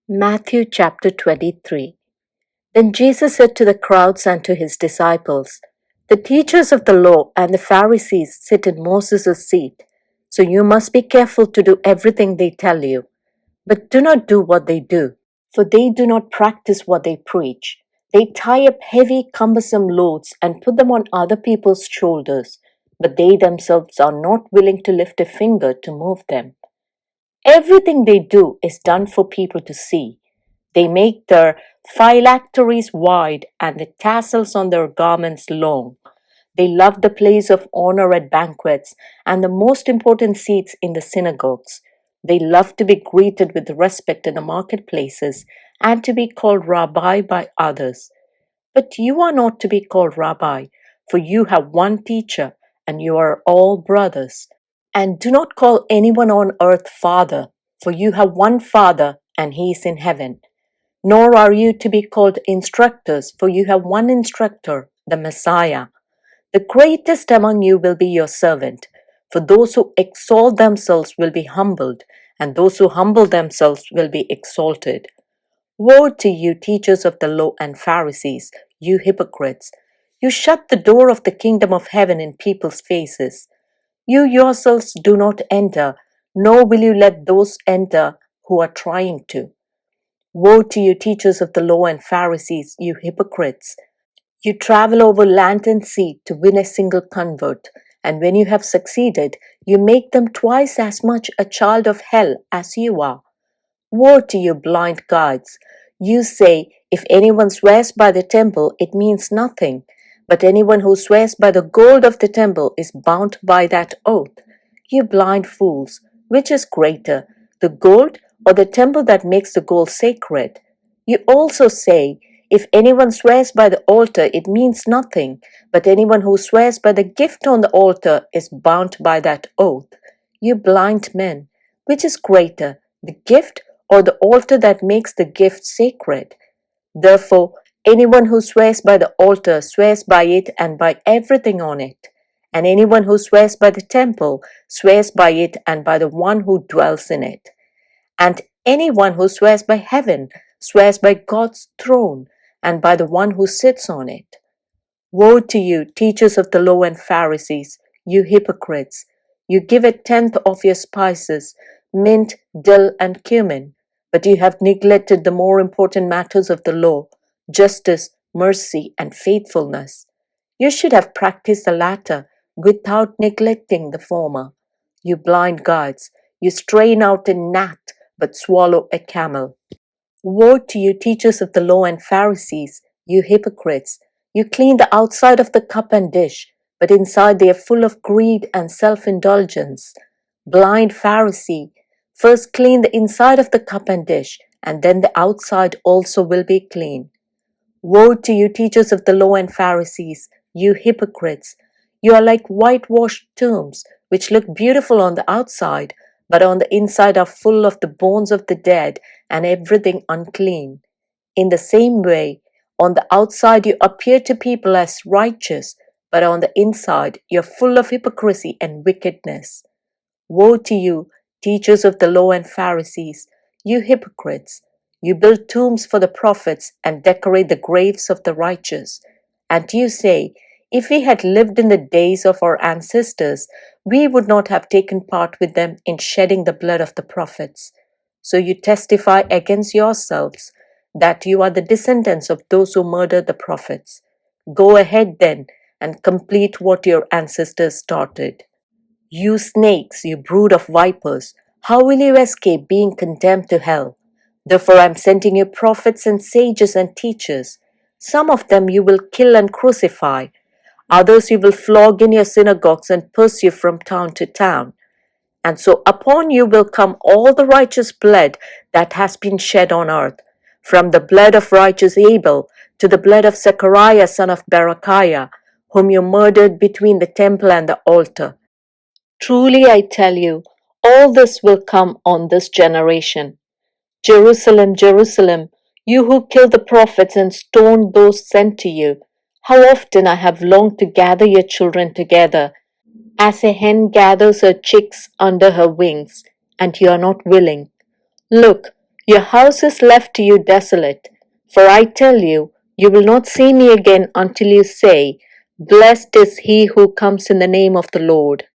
Matthew chapter 23. Then Jesus said to the crowds and to his disciples, "The teachers of the law and the Pharisees sit in Moses' seat, so you must be careful to do everything they tell you. But do not do what they do, for they do not practice what they preach. They tie up heavy, cumbersome loads and put them on other people's shoulders, but they themselves are not willing to lift a finger to move them. Everything they do is done for people to see. They make their phylacteries wide and the tassels on their garments long. They love the place of honor at banquets and the most important seats in the synagogues. They love to be greeted with respect in the marketplaces and to be called rabbi by others. But you are not to be called rabbi, for you have one teacher and you are all brothers. And do not call anyone on earth Father, for you have one Father, and he is in heaven. Nor are you to be called instructors, for you have one instructor, the Messiah. The greatest among you will be your servant. For those who exalt themselves will be humbled, and those who humble themselves will be exalted. Woe to you, teachers of the law and Pharisees, you hypocrites! You shut the door of the kingdom of heaven in people's faces. You yourselves do not enter, nor will you let those enter who are trying to. Woe to you, teachers of the law and Pharisees, you hypocrites! You travel over land and sea to win a single convert, and when you have succeeded, you make them twice as much a child of hell as you are. Woe to you, blind guides! You say, if anyone swears by the temple, it means nothing. But anyone who swears by the gold of the temple is bound by that oath. You blind fools, which is greater, the gold or the temple that makes the gold sacred? You also say, if anyone swears by the altar, it means nothing. But anyone who swears by the gift on the altar is bound by that oath. You blind men, which is greater, the gift or the altar that makes the gift sacred? Therefore, anyone who swears by the altar swears by it and by everything on it. And anyone who swears by the temple swears by it and by the one who dwells in it. And anyone who swears by heaven swears by God's throne and by the one who sits on it. Woe to you, teachers of the law and Pharisees, you hypocrites! You give a tenth of your spices, mint, dill, and cumin, but you have neglected the more important matters of the law, justice, mercy, and faithfulness. You should have practiced the latter without neglecting the former. You blind guides, you strain out a gnat but swallow a camel. Woe to you, teachers of the law and Pharisees, you hypocrites! You clean the outside of the cup and dish, but inside they are full of greed and self-indulgence. Blind Pharisee, first clean the inside of the cup and dish, and then the outside also will be clean. Woe to you, teachers of the law and Pharisees, you hypocrites! You are like whitewashed tombs, which look beautiful on the outside, but on the inside are full of the bones of the dead and everything unclean. In the same way, on the outside you appear to people as righteous, but on the inside you're full of hypocrisy and wickedness. Woe to you, teachers of the law and Pharisees, you hypocrites! You build tombs for the prophets and decorate the graves of the righteous. And you say, if we had lived in the days of our ancestors, we would not have taken part with them in shedding the blood of the prophets. So you testify against yourselves that you are the descendants of those who murdered the prophets. Go ahead then and complete what your ancestors started. You snakes, you brood of vipers, how will you escape being condemned to hell? Therefore I am sending you prophets and sages and teachers. Some of them you will kill and crucify. Others you will flog in your synagogues and pursue from town to town. And so upon you will come all the righteous blood that has been shed on earth, from the blood of righteous Abel to the blood of Zechariah son of Berechiah, whom you murdered between the temple and the altar. Truly I tell you, all this will come on this generation. Jerusalem, Jerusalem, you who kill the prophets and stone those sent to you, how often I have longed to gather your children together, as a hen gathers her chicks under her wings, and you are not willing. Look, Your house is left to you desolate. For I tell you, you will not see me again until you say, Blessed is he who comes in the name of the Lord.